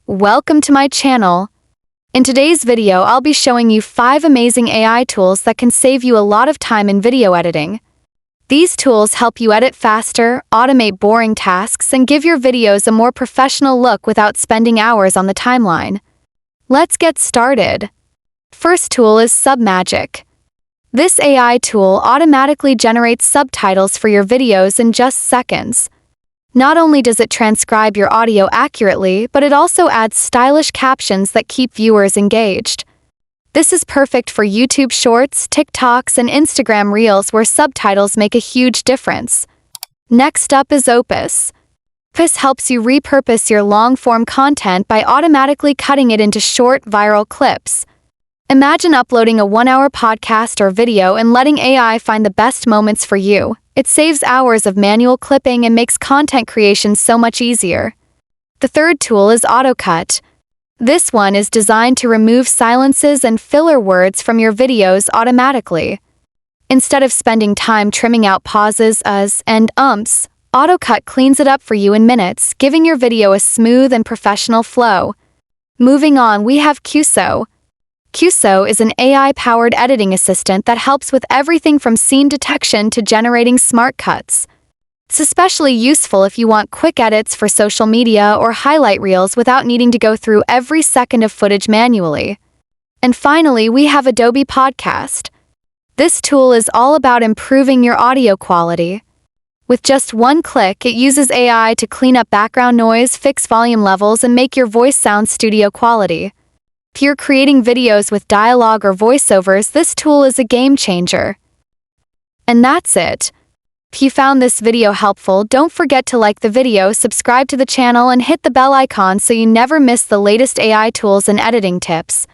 Welcome to my channel. In today's video, I'll be showing you 5 amazing AI tools that can save you a lot of time in video editing. These tools help you edit faster, automate boring tasks, and give your videos a more professional look without spending hours on the timeline. Let's get started. First tool is Submagic. This AI tool automatically generates subtitles for your videos in just seconds. Not only does it transcribe your audio accurately, but it also adds stylish captions that keep viewers engaged. This is perfect for YouTube Shorts, TikToks, and Instagram Reels where subtitles make a huge difference. Next up is Opus. Opus helps you repurpose your long-form content by automatically cutting it into short, viral clips. Imagine uploading a 1-hour podcast or video and letting AI find the best moments for you. It saves hours of manual clipping and makes content creation so much easier. The third tool is AutoCut. This one is designed to remove silences and filler words from your videos automatically. Instead of spending time trimming out pauses, uhs, and umps, AutoCut cleans it up for you in minutes, giving your video a smooth and professional flow. Moving on, we have QSO. QSO is an AI-powered editing assistant that helps with everything from scene detection to generating smart cuts. It's especially useful if you want quick edits for social media or highlight reels without needing to go through every second of footage manually. And finally, we have Adobe Podcast. This tool is all about improving your audio quality. With just one click, it uses AI to clean up background noise, fix volume levels, and make your voice sound studio quality. If you're creating videos with dialogue or voiceovers, this tool is a game changer. And that's it. If you found this video helpful, don't forget to like the video, subscribe to the channel, and hit the bell icon so you never miss the latest AI tools and editing tips.